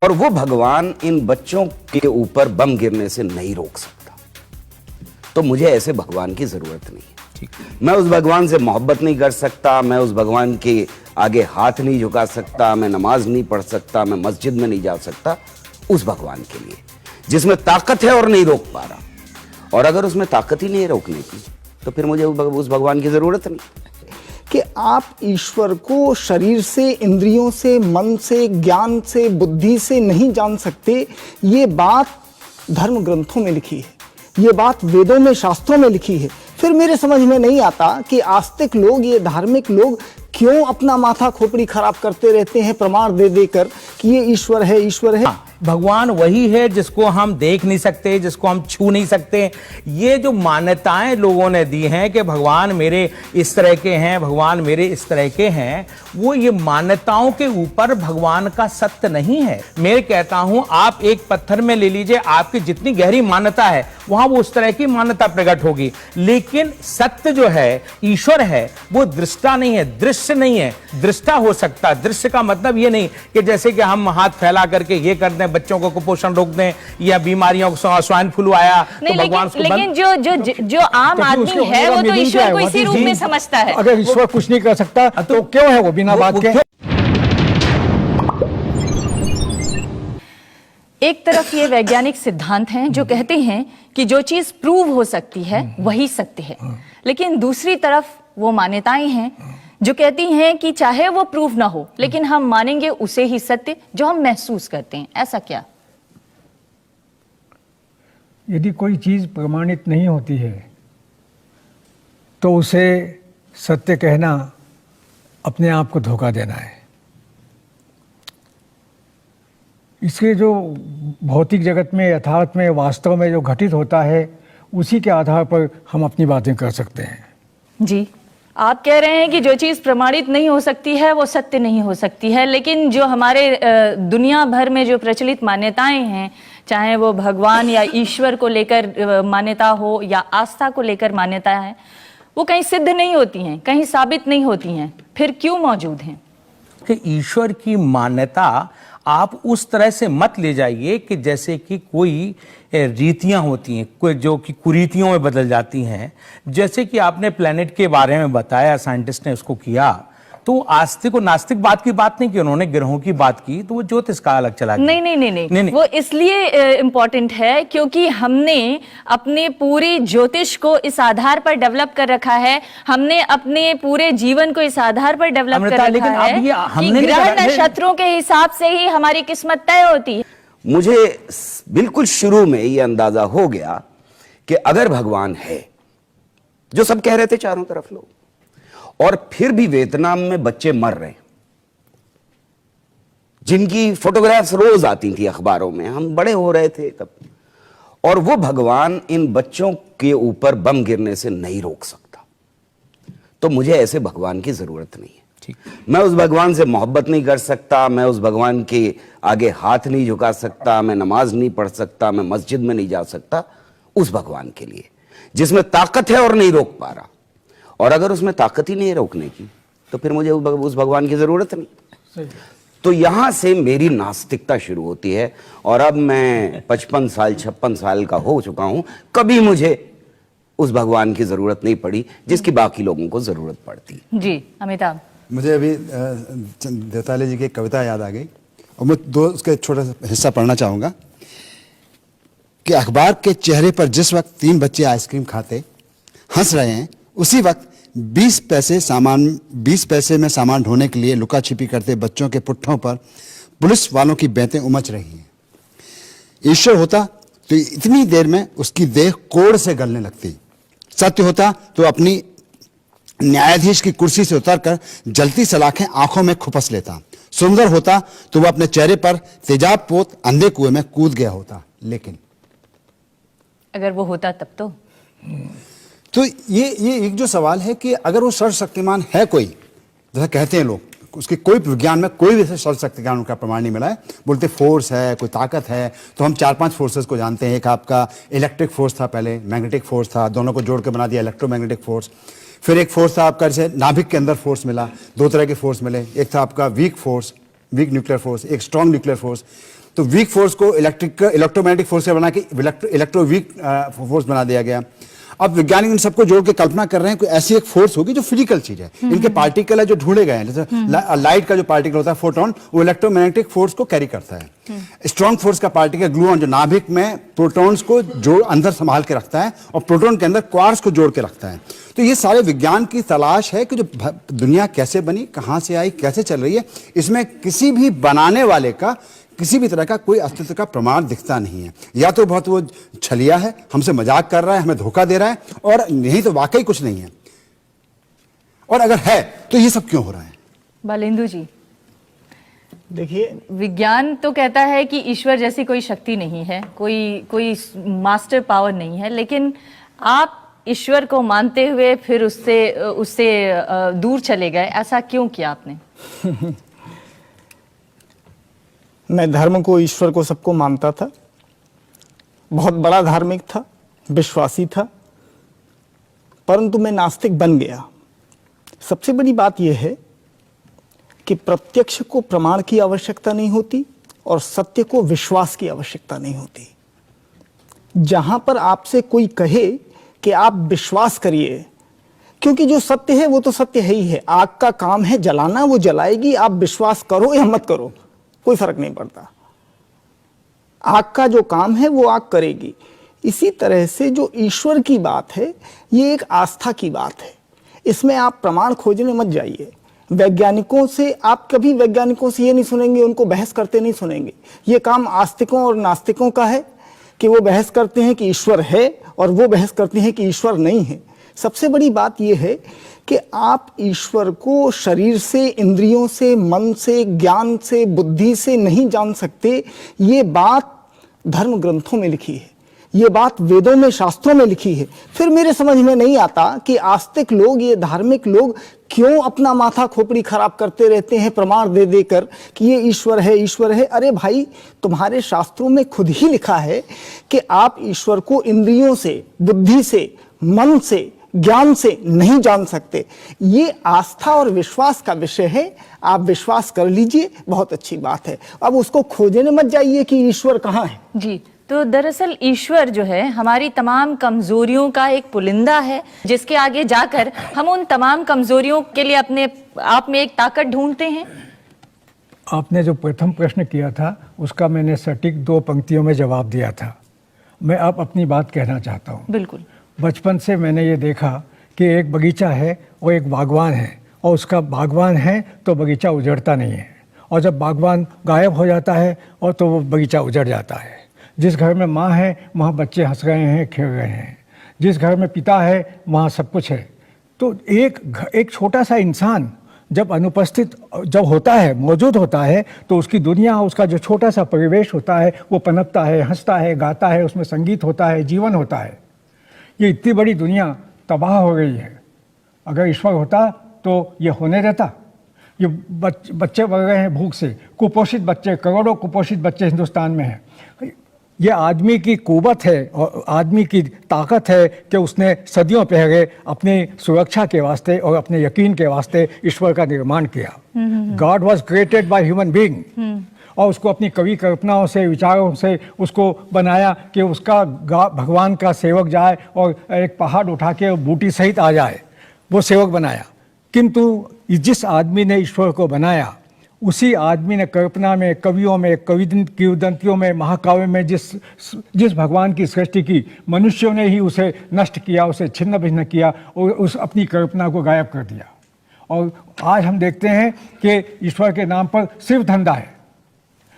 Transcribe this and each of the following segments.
और वो भगवान इन बच्चों के ऊपर बम गिरने से नहीं रोक सकता। तो मुझे ऐसे भगवान की जरूरत नहीं है। मैं उस भगवान से मोहब्बत नहीं कर सकता, मैं उस भगवान के आगे हाथ नहीं झुका सकता, मैं नमाज नहीं पढ़ सकता, मैं मस्जिद में नहीं जा सकता उस भगवान के लिए जिसमें ताकत है और नहीं रोक पा रहा। और अगर उसमें ताकत ही नहीं है रोकने की तो फिर मुझे उस भगवान की जरूरत नहीं कि आप ईश्वर को शरीर से, इंद्रियों से, मन से, ज्ञान से, बुद्धि से नहीं जान सकते। ये बात धर्म ग्रंथों में लिखी है, ये बात वेदों में, शास्त्रों में लिखी है। फिर मेरे समझ में नहीं आता कि आस्तिक लोग, ये धार्मिक लोग क्यों अपना माथा खोपड़ी खराब करते रहते हैं प्रमाण दे देकर कि ये ईश्वर है, ईश्वर है। भगवान वही है जिसको हम देख नहीं सकते, जिसको हम छू नहीं सकते। ये जो मान्यताएं लोगों ने दी हैं कि भगवान मेरे इस तरह के हैं, भगवान मेरे इस तरह के हैं, वो ये मान्यताओं के ऊपर भगवान का सत्य नहीं है। मैं कहता हूं आप एक पत्थर में ले लीजिए, आपकी जितनी गहरी मान्यता है वहां वो उस तरह की मान्यता प्रकट होगी, लेकिन सत्य जो है, ईश्वर है, वो दृष्टा नहीं है, दृश्य नहीं है। दृष्टा हो सकता है। दृश्य का मतलब ये नहीं कि जैसे कि हम हाथ फैला करके ये कर दें, बच्चों को कुपोषण रोक दें या बीमारियों को, स्वाइन फ्लू आया तो भगवान उसको लेकिन जो आम आदमी है वो तो ईश्वर को इसी रूप में समझता है। अगर ईश्वर कुछ नहीं कर सकता तो क्यों है वो बिना बात के? एक तरफ ये वैज्ञानिक सिद्धांत हैं जो कहते हैं कि जो चीज प्रूव हो सकती है वही सत्य है, लेकिन दूसरी तरफ वो मान्यताएं हैं जो कहती हैं कि चाहे वो प्रूव ना हो लेकिन हम मानेंगे उसे ही सत्य जो हम महसूस करते हैं। ऐसा क्या? यदि कोई चीज प्रमाणित नहीं होती है तो उसे सत्य कहना अपने आप को धोखा देना है। इसके जो भौतिक जगत में, यथार्थ में, वास्तव में जो घटित होता है उसी के आधार पर हम अपनी बातें कर सकते हैं। जी, आप कह रहे हैं कि जो चीज प्रमाणित नहीं हो सकती है वो सत्य नहीं हो सकती है, लेकिन जो हमारे दुनिया भर में जो प्रचलित मान्यताएं हैं, चाहे वो भगवान या ईश्वर को लेकर मान्यता हो या आस्था को लेकर मान्यता है, वो कहीं सिद्ध नहीं होती हैं, कहीं साबित नहीं होती हैं, फिर क्यों मौजूद हैं? कि ईश्वर की मान्यता आप उस तरह से मत ले जाइए कि जैसे कि कोई रीतियां होती हैं, कोई जो कि कुरीतियों में बदल जाती हैं। जैसे कि आपने प्लेनेट के बारे में बताया, साइंटिस्ट ने उसको किया, तो आस्तिक और नास्तिक बात की बात नहीं की, उन्होंने ग्रहों की बात की, तो वो ज्योतिष का अलग चला गया। नहीं, वो इसलिए इम्पोर्टेंट है क्योंकि हमने अपने पूरी ज्योतिष को इस आधार पर डेवलप कर रखा है, हमने अपने पूरे जीवन को इस आधार पर डेवलप कर रखा है कि ग्रह नक्षत्रों के हिसाब से ही हमारी किस्मत तय होती है। मुझे बिल्कुल शुरू में ये अंदाजा हो गया कि अगर भगवान है, जो सब कह रहे थे चारों तरफ लोग, और फिर भी वियतनाम में बच्चे मर रहे हैं जिनकी फोटोग्राफ्स रोज आती थी अखबारों में, हम बड़े हो रहे थे तब, और वो भगवान इन बच्चों के ऊपर बम गिरने से नहीं रोक सकता। तो मुझे ऐसे भगवान की जरूरत नहीं है। मैं उस भगवान से मोहब्बत नहीं कर सकता, मैं उस भगवान के आगे हाथ नहीं झुका सकता, मैं नमाज नहीं पढ़ सकता, मैं मस्जिद में नहीं जा सकता उस भगवान के लिए जिसमें ताकत है और नहीं रोक पा रहा। और अगर उसमें ताकत ही नहीं है रोकने की तो फिर मुझे उस भगवान की जरूरत नहीं। तो यहां से मेरी नास्तिकता शुरू होती है, और अब मैं 55 साल 56 साल का हो चुका हूं, कभी मुझे उस भगवान की जरूरत नहीं पड़ी जिसकी बाकी लोगों को जरूरत पड़ती। जी अमिताभ, मुझे अभी देवताले जी की कविता याद आ गई और मैं उसका छोटा सा हिस्सा पढ़ना चाहूँगा कि अखबार के चेहरे पर जिस वक्त 3 बच्चे आइसक्रीम खाते हंस रहे हैं, उसी वक्त 20 पैसे में सामान ढोने के लिए लुका छिपी करते बच्चों के पुट्ठों पर पुलिस वालों की बेंतें उमच रही हैं। ईश्वर होता तो इतनी देर में उसकी देह कोड़ से गलने लगती। सत्य होता तो अपनी न्यायाधीश की कुर्सी से उतरकर जलती सलाखें आंखों में खुपस लेता। सुंदर होता तो वह अपने चेहरे पर तेजाब पोत अंधे कुएं में कूद गया होता। लेकिन अगर वो होता तब तो ये एक जो सवाल है कि अगर वो सर्वशक्तिमान है कोई, जैसा कहते हैं लोग, उसके कोई विज्ञान में कोई भी सर्वशक्तिमान का प्रमाण नहीं मिला है। बोलते फोर्स है, कोई ताकत है, तो हम 4-5 फोर्सेस को जानते हैं। एक आपका इलेक्ट्रिक फोर्स था, पहले मैग्नेटिक फोर्स था, दोनों को जोड़ के बना दिया इलेक्ट्रोमैग्नेटिक फोर्स। फिर एक फोर्स था आपका, जैसे नाभिक के अंदर फोर्स मिला, 2 तरह के फोर्स मिले। एक था आपका weak force, weak nuclear force, एक स्ट्रॉन्ग न्यूक्लियर फोर्स। तो वीक फोर्स को इलेक्ट्रोमैग्नेटिक फोर्स से बना के इलेक्ट्रो वीक फोर्स बना दिया गया। अब वैज्ञानिक इन सबको जोड़ के कल्पना कर रहे हैं कोई ऐसी एक फोर्स होगी जो फिजिकल चीज है, इनके पार्टिकल है जो ढूंढे गए हैं, जैसे लाइट का जो पार्टिकल होता है फोटोन, वो इलेक्ट्रोमैग्नेटिक फोर्स को कैरी करता है। स्ट्रॉन्ग फोर्स का पार्टिकल ग्लूऑन जो नाभिक में प्रोटॉन्स को जोड़ अंदर संभाल के रखता है और प्रोटॉन के अंदर क्वार्क्स को जोड़ के रखता है। तो ये सारे विज्ञान की तलाश है कि जो दुनिया कैसे बनी, कहां से आई, कैसे चल रही है, इसमें किसी भी बनाने वाले का किसी भी तरह का कोई अस्तित्व का प्रमाण दिखता नहीं है। या तो बहुत वो छलिया है, हमसे मजाक कर रहा है, हमें धोखा दे रहा है, और नहीं तो वाकई कुछ नहीं है। और अगर है तो ये सब क्यों हो रहा है? बालेंदु जी, देखिए, विज्ञान तो कहता है कि ईश्वर जैसी कोई शक्ति नहीं है, कोई मास्टर पावर नहीं है, लेकिन आप ईश्वर को मानते हुए फिर उससे दूर चले गए, ऐसा क्यों किया आपने? मैं धर्म को, ईश्वर को, सबको मानता था, बहुत बड़ा धार्मिक था, विश्वासी था, परंतु मैं नास्तिक बन गया। सबसे बड़ी बात यह है कि प्रत्यक्ष को प्रमाण की आवश्यकता नहीं होती और सत्य को विश्वास की आवश्यकता नहीं होती। जहां पर आपसे कोई कहे कि आप विश्वास करिए, क्योंकि जो सत्य है वो तो सत्य है ही है, आग का काम है जलाना, वो जलाएगी, आप विश्वास करो या मत करो, कोई फर्क नहीं पड़ता। आग का जो काम है वो आग करेगी। इसी तरह से जो ईश्वर की बात है ये एक आस्था की बात है, इसमें आप प्रमाण खोजने मत जाइए। वैज्ञानिकों से आप कभी वैज्ञानिकों से ये नहीं सुनेंगे, उनको बहस करते नहीं सुनेंगे। ये काम आस्तिकों और नास्तिकों का है कि वो बहस करते हैं कि ईश्वर है और वो बहस करते हैं कि ईश्वर नहीं है। सबसे बड़ी बात यह है कि आप ईश्वर को शरीर से, इंद्रियों से, मन से, ज्ञान से, बुद्धि से नहीं जान सकते। ये बात धर्म ग्रंथों में लिखी है, ये बात वेदों में, शास्त्रों में लिखी है। फिर मेरे समझ में नहीं आता कि आस्तिक लोग, ये धार्मिक लोग क्यों अपना माथा खोपड़ी खराब करते रहते हैं प्रमाण दे देकर कि ये ईश्वर है, ईश्वर है। अरे भाई, तुम्हारे शास्त्रों में खुद ही लिखा है कि आप ईश्वर को इंद्रियों से, बुद्धि से, मन से, ज्ञान से नहीं जान सकते। ये आस्था और विश्वास का विषय है, आप विश्वास कर लीजिए, बहुत अच्छी बात है। अब उसको खोजने मत जाइए कि ईश्वर कहाँ है। जी, तो दरअसल ईश्वर जो है हमारी तमाम कमजोरियों का एक पुलिंदा है, जिसके आगे जाकर हम उन तमाम कमजोरियों के लिए अपने आप में एक ताकत ढूंढते हैं। आपने जो प्रथम प्रश्न किया था उसका मैंने सटीक 2 पंक्तियों में जवाब दिया था। मैं अब अपनी बात कहना चाहता हूँ। बिल्कुल। बचपन से मैंने ये देखा कि एक बगीचा है और एक बागवान है, और उसका बागवान है तो बगीचा उजड़ता नहीं है, और जब बागवान गायब हो जाता है और तो वो बगीचा उजड़ जाता है। जिस घर में माँ है वहाँ बच्चे हंस रहे हैं, खेल रहे हैं। जिस घर में पिता है वहाँ सब कुछ है। तो एक छोटा सा इंसान जब अनुपस्थित जब होता है, मौजूद होता है, तो उसकी दुनिया, उसका जो छोटा सा परिवेश होता है वो पनपता है, हंसता है, गाता है, उसमें संगीत होता है, जीवन होता है। ये इतनी बड़ी दुनिया तबाह हो गई है। अगर ईश्वर होता तो ये होने देता? ये बच्चे बढ़ रहे हैं भूख से, कुपोषित बच्चे, करोड़ों कुपोषित बच्चे हिंदुस्तान में हैं। ये आदमी की कुवत है और आदमी की ताकत है कि उसने सदियों पहले अपनी सुरक्षा के वास्ते और अपने यकीन के वास्ते ईश्वर का निर्माण किया। God was created by human being, और उसको अपनी कवि कल्पनाओं से, विचारों से उसको बनाया कि उसका भगवान का सेवक जाए और एक पहाड़ उठा के बूटी सहित आ जाए, वो सेवक बनाया। किंतु जिस आदमी ने ईश्वर को बनाया, उसी आदमी ने कल्पना में, कवियों में, किंवदंतियों में, महाकाव्य में जिस भगवान की सृष्टि की, मनुष्यों ने ही उसे नष्ट किया, उसे छिन्न भिन्न किया और उस अपनी कल्पना को गायब कर दिया। और आज हम देखते हैं कि ईश्वर के नाम पर सिर्फ धंधा है,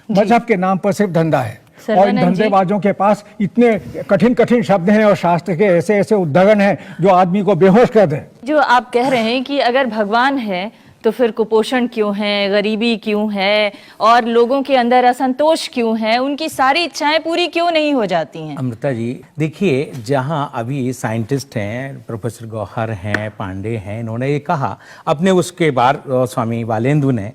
मजहब के नाम पर सिर्फ धंधा है, और इन धंधेबाजों के पास इतने कठिन कठिन शब्द हैं और शास्त्र के ऐसे ऐसे उद्धरण हैं जो आदमी को बेहोश कर दे। जो आप कह रहे हैं कि अगर भगवान है तो फिर कुपोषण क्यों है, गरीबी क्यों है, और लोगों के अंदर असंतोष क्यों है, उनकी सारी इच्छाएं पूरी क्यों नहीं हो जाती हैं? अमृता जी, देखिए, जहां अभी साइंटिस्ट हैं, प्रोफेसर गौहर हैं, पांडे हैं, इन्होंने ये कहा अपने उसके बाद स्वामी बालेंदु ने,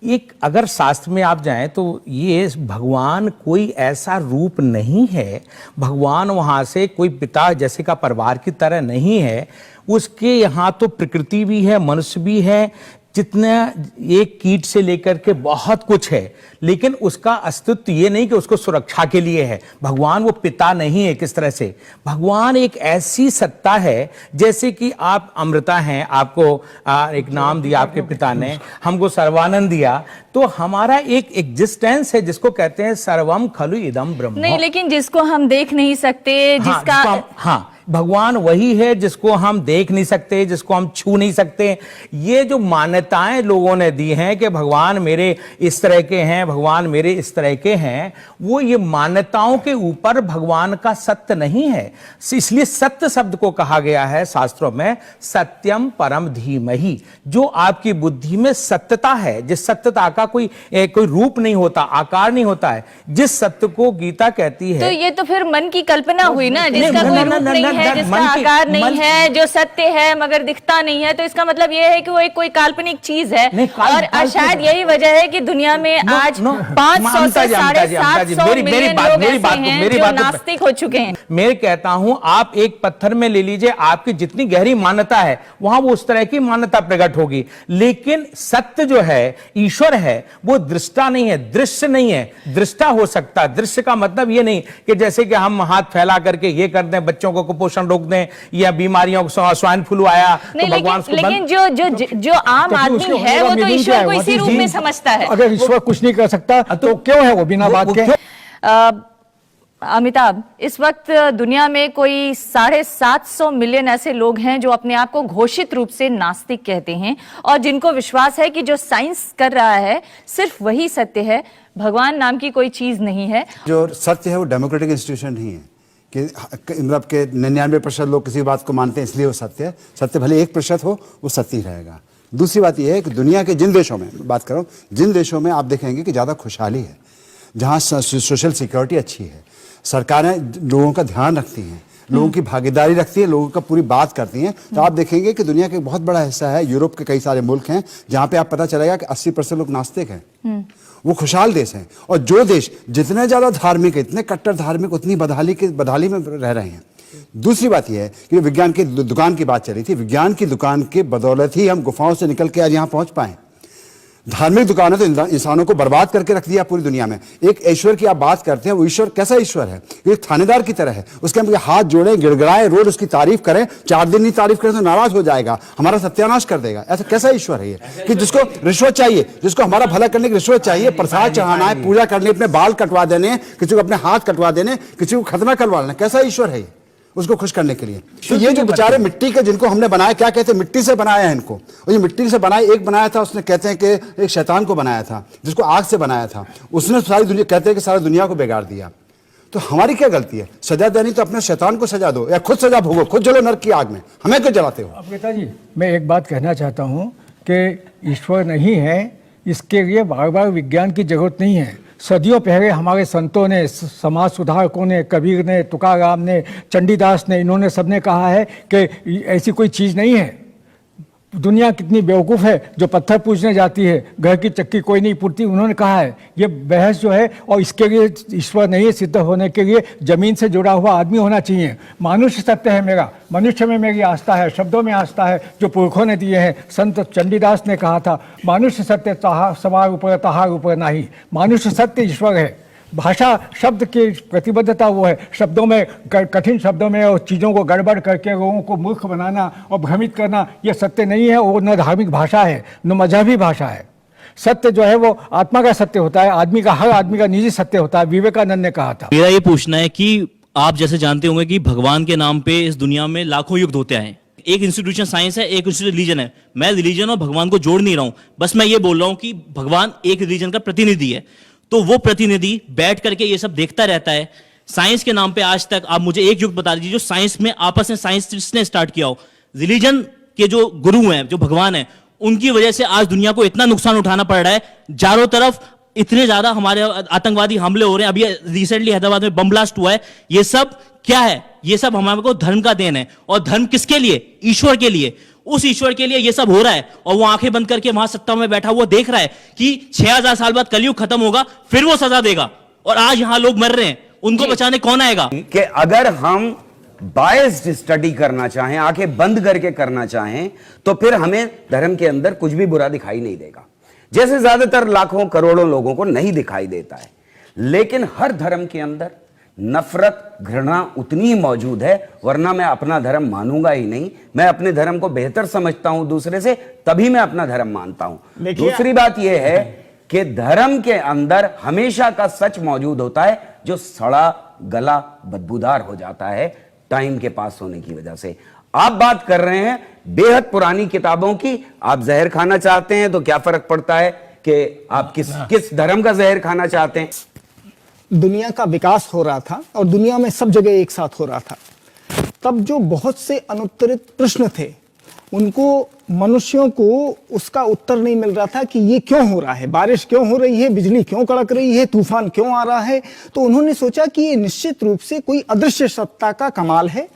एक अगर शास्त्र में आप जाएं तो ये भगवान कोई ऐसा रूप नहीं है, भगवान वहाँ से कोई पिता जैसे का परिवार की तरह नहीं है। उसके यहाँ तो प्रकृति भी है, मनुष्य भी है, जितना एक कीट से लेकर के बहुत कुछ है, लेकिन उसका अस्तित्व ये नहीं कि उसको सुरक्षा के लिए है। भगवान वो पिता नहीं है। किस तरह से भगवान एक ऐसी सत्ता है, जैसे कि आप अमृता हैं, आपको एक नाम दिया आपके पिता ने, हमको सर्वानंद दिया, तो हमारा एक एग्जिस्टेंस है जिसको कहते हैं सर्वम खलु इदम ब्रह्म। नहीं, लेकिन जिसको हम देख नहीं सकते, जिसका हाँ, भगवान वही है जिसको हम देख नहीं सकते, जिसको हम छू नहीं सकते। ये जो मान्यताएं लोगों ने दी हैं कि भगवान मेरे इस तरह के हैं, भगवान मेरे इस तरह के हैं, वो ये मान्यताओं के ऊपर भगवान का सत्य नहीं है। इसलिए सत्य शब्द को कहा गया है शास्त्रों में सत्यम परम धीमहि। जो आपकी बुद्धि में सत्यता है, जिस सत्यता का कोई रूप नहीं होता, आकार नहीं होता है, जिस सत्य को गीता कहती है, तो ये तो फिर मन की कल्पना हुई ना, जिसका कोई रूप नहीं है, जिसका आकार नहीं है, जो सत्य है मगर दिखता नहीं है, तो इसका मतलब ये है कि वो एक कोई काल्पनिक चीज है। और शायद यही वजह है कि दुनिया में आज 500 से 750 मिलियन लोग ऐसे हैं जो नास्तिक हो चुके हैं। मैं कहता हूं, आप एक पत्थर में ले लीजिए, आपकी जितनी गहरी मान्यता है वहां वो उस तरह की मान्यता प्रकट होगी, लेकिन सत्य जो है, ईश्वर है, वो दृष्टा नहीं है, दृश्य नहीं है। दृष्टा हो सकता है। दृश्य का मतलब ये नहीं कि जैसे कि हम हाथ फैला करके ये कर दें, बच्चों को कुपोषण रोक दें, या बीमारियों को स्वाइन फ्लू आया तो भगवान उसको लेकिन जो आम आदमी है वो तो ईश्वर को इसी रूप में समझता है। अगर ईश्वर कुछ नहीं कर सकता तो क्यों है वो बिना बात के? अमिताभ, इस वक्त दुनिया में कोई 750 मिलियन ऐसे लोग हैं जो अपने आप को घोषित रूप से नास्तिक कहते हैं और जिनको विश्वास है कि जो साइंस कर रहा है सिर्फ वही सत्य है, भगवान नाम की कोई चीज नहीं है। जो सत्य है वो डेमोक्रेटिक इंस्टीट्यूशन नहीं है कि मतलब के 99% लोग किसी बात को मानते हैं इसलिए वो सत्य है। सत्य भले 1% हो, वो सत्य ही रहेगा। दूसरी बात यह है कि दुनिया के जिन देशों में बात करो, जिन देशों में आप देखेंगे कि ज़्यादा खुशहाली है, जहाँ सोशल सिक्योरिटी अच्छी है, सरकारें लोगों का ध्यान रखती हैं, लोगों की भागीदारी रखती है, लोगों का पूरी बात करती हैं, तो आप देखेंगे कि दुनिया का एक बहुत बड़ा हिस्सा है, यूरोप के कई सारे मुल्क हैं जहाँ पे आप पता चलेगा कि 80% लोग नास्तिक हैं। वो खुशहाल देश हैं। और जो देश जितने ज़्यादा धार्मिक है, इतने कट्टर धार्मिक, उतनी बदहाली में रह रहे हैं। दूसरी बात यह है कि विज्ञान की दुकान की बात चली थी, विज्ञान की दुकान के बदौलत ही हम गुफाओं से निकल के आज यहाँ पहुँच पाए। धार्मिक दुकान है तो इंसानों को बर्बाद करके रख दिया पूरी दुनिया में। एक ईश्वर की आप बात करते हैं, वो ईश्वर कैसा ईश्वर है? ये थानेदार की तरह है, उसके हम हाथ जोड़े, गिड़गिड़ाए, रोज उसकी तारीफ करें, 4 दिन नहीं तारीफ करें तो नाराज हो जाएगा, हमारा सत्यानाश कर देगा। ऐसा कैसा ईश्वर है ये कि जिसको रिश्वत चाहिए, जिसको हमारा भला करने की रिश्वत चाहिए, प्रसाद चढ़ाना है, पूजा करनी, अपने बाल कटवा देने, किसी को अपने हाथ कटवा देने, किसी को खतना करवा लेना, कैसा ईश्वर है ये उसको खुश करने के लिए? तो ये जो बेचारे मिट्टी के जिनको हमने बनाया, क्या कहते हैं, मिट्टी से बनाया है इनको, और ये मिट्टी से बनाया, एक बनाया था उसने, कहते हैं कि एक शैतान को बनाया था जिसको आग से बनाया था, उसने सारी दुनिया, कहते हैं कि सारी दुनिया को बिगाड़ दिया। तो हमारी क्या गलती है? सजा देनी तो अपने शैतान को सजा दो, या खुद सजा भोगो, खुद जलो नरक की आग में, हमें क्यों जलाते हो? अमृता जी, मैं एक बात कहना चाहता हूँ कि ईश्वर नहीं है, इसके लिए बार बार विज्ञान की जरूरत नहीं है। सदियों पहले हमारे संतों ने, समाज सुधारकों ने, कबीर ने, तुकाराम ने, चंडीदास ने, इन्होंने सबने कहा है कि ऐसी कोई चीज़ नहीं है। दुनिया कितनी बेवकूफ़ है जो पत्थर पूजने जाती है, घर की चक्की कोई नहीं पूछती, उन्होंने कहा है। ये बहस जो है, और इसके लिए ईश्वर नहीं है, सिद्ध होने के लिए ज़मीन से जुड़ा हुआ आदमी होना चाहिए। मानुष्य सत्य है मेरा, मनुष्य में मेरी आस्था है, शब्दों में आस्था है जो पुरखों ने दिए हैं। संत चंडीदास ने कहा था, मानुष्य सत्य सवार ऊपर तहार ऊपर नाही। मानुष्य सत्य ईश्वर है। भाषा शब्द की प्रतिबद्धता वो है, शब्दों में, कठिन शब्दों में और चीज़ों को गड़बड़ करके लोगों को मूर्ख बनाना और भ्रमित करना, ये सत्य नहीं है। वो न धार्मिक भाषा है, न मजहबी भाषा है। सत्य जो है वो आत्मा का सत्य होता है, आदमी का, हर आदमी का निजी सत्य होता है। विवेकानंद ने कहा था। मेरा ये पूछना है कि आप जैसे जानते होंगे कि भगवान के नाम पे इस दुनिया में लाखों युद्ध होते हैं। एक इंस्टीट्यूशन साइंस है, एक इंस्टीट्यूशन रिलीजन है। मैं रिलीजन और भगवान को जोड़ नहीं रहा हूं, बस मैं ये बोल रहा हूं कि भगवान एक रिलीजन का प्रतिनिधि है, तो वो प्रतिनिधि बैठ करके ये सब देखता रहता है। साइंस के नाम पे आज तक आप मुझे एक युग बता दीजिए जो साइंस में आपस में साइंस ने स्टार्ट किया हो। रिलीजन के जो गुरु हैं, जो भगवान हैं, उनकी वजह से आज दुनिया को इतना नुकसान उठाना पड़ रहा है। चारों तरफ इतने ज्यादा हमारे आतंकवादी हमले हो रहे हैं। अभी रिसेंटली हैदराबाद में बम ब्लास्ट हुआ है। ये सब क्या है? ये सब हमारे को धर्म का देन है। और धर्म किसके लिए? ईश्वर के लिए। उस ईश्वर के लिए ये सब हो रहा है, और वो आंखें बंद करके वहां सत्ता में बैठा हुआ देख रहा है कि 6000 साल बाद कलयुग खत्म होगा, फिर वो सजा देगा। और आज यहां लोग मर रहे हैं, उनको बचाने कौन आएगा? कि अगर हम बायस्ड स्टडी करना चाहें, आंखें बंद करके करना चाहें, तो फिर हमें धर्म के अंदर कुछ भी बुरा दिखाई नहीं देगा, जैसे ज्यादातर लाखों करोड़ों लोगों को नहीं दिखाई देता है। लेकिन हर धर्म के अंदर नफरत, घृणा उतनी ही मौजूद है, वरना मैं अपना धर्म मानूंगा ही नहीं। मैं अपने धर्म को बेहतर समझता हूं दूसरे से, तभी मैं अपना धर्म मानता हूं। दूसरी बात यह है कि धर्म के अंदर हमेशा का सच मौजूद होता है, जो सड़ा गला बदबूदार हो जाता है टाइम के पास होने की वजह से। आप बात कर रहे हैं बेहद पुरानी किताबों की, आप जहर खाना चाहते हैं तो क्या फर्क पड़ता है कि आप किस धर्म का जहर खाना चाहते हैं। दुनिया का विकास हो रहा था और दुनिया में सब जगह एक साथ हो रहा था, तब जो बहुत से अनुत्तरित प्रश्न थे, उनको मनुष्यों को उसका उत्तर नहीं मिल रहा था कि ये क्यों हो रहा है, बारिश क्यों हो रही है, बिजली क्यों कड़क रही है, तूफान क्यों आ रहा है। तो उन्होंने सोचा कि ये निश्चित रूप से कोई अदृश्य सत्ता का कमाल है,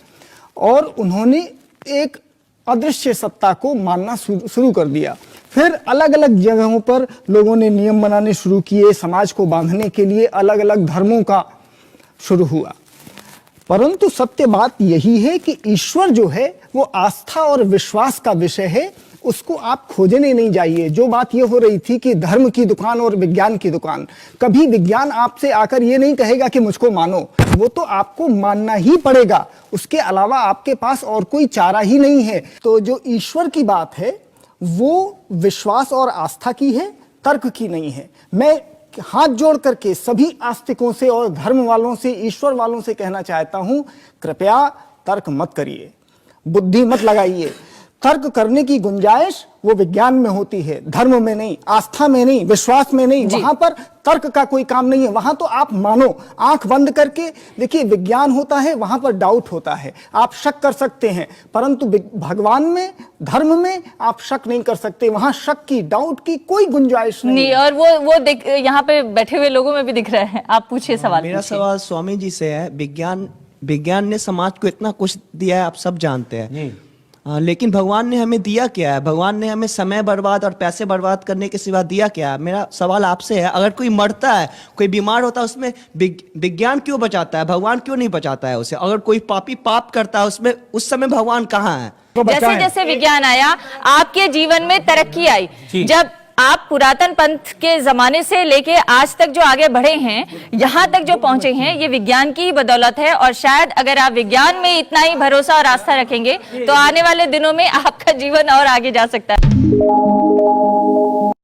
और उन्होंने एक अदृश्य सत्ता को मानना शुरू कर दिया। फिर अलग अलग जगहों पर लोगों ने नियम बनाने शुरू किए, समाज को बांधने के लिए अलग अलग धर्मों का शुरू हुआ। परंतु सत्य बात यही है कि ईश्वर जो है वो आस्था और विश्वास का विषय है, उसको आप खोजने नहीं जाइए। जो बात ये हो रही थी कि धर्म की दुकान और विज्ञान की दुकान, कभी विज्ञान आपसे आकर ये नहीं कहेगा कि मुझको मानो, वो तो आपको मानना ही पड़ेगा, उसके अलावा आपके पास और कोई चारा ही नहीं है। तो जो ईश्वर की बात है वो विश्वास और आस्था की है, तर्क की नहीं है। मैं हाथ जोड़ करके सभी आस्तिकों से और धर्म वालों से, ईश्वर वालों से कहना चाहता हूं, कृपया तर्क मत करिए, बुद्धि मत लगाइए। तर्क करने की गुंजाइश वो विज्ञान में होती है, धर्म में नहीं, आस्था में नहीं, विश्वास में नहीं। वहां पर तर्क का कोई काम नहीं है, वहां तो आप मानो, आंख बंद करके देखिए। विज्ञान होता है, वहां पर डाउट होता है, आप शक कर सकते हैं, परंतु भगवान में, धर्म में आप शक नहीं कर सकते। वहां शक की, डाउट की कोई गुंजाइश नहीं है। और वो यहाँ पे बैठे हुए लोगों में भी दिख रहा है। आप पूछिए सवाल। मेरा सवाल स्वामी जी से है। विज्ञान ने समाज को इतना कुछ दिया है, आप सब जानते हैं, लेकिन भगवान ने हमें दिया क्या है? भगवान ने हमें समय बर्बाद और पैसे बर्बाद करने के सिवा दिया क्या है? मेरा सवाल आपसे है, अगर कोई मरता है, कोई बीमार होता है, उसमें विज्ञान क्यों बचाता है? भगवान क्यों नहीं बचाता है उसे? अगर कोई पापी पाप करता है, उसमें उस समय भगवान कहाँ है? जैसे जैसे विज्ञान आया, आपके जीवन में तरक्की आई। जब आप पुरातन पंथ के जमाने से लेके आज तक जो आगे बढ़े हैं, यहाँ तक जो पहुंचे हैं, ये विज्ञान की ही बदौलत है। और शायद अगर आप विज्ञान में इतना ही भरोसा और आस्था रखेंगे तो आने वाले दिनों में आपका जीवन और आगे जा सकता है।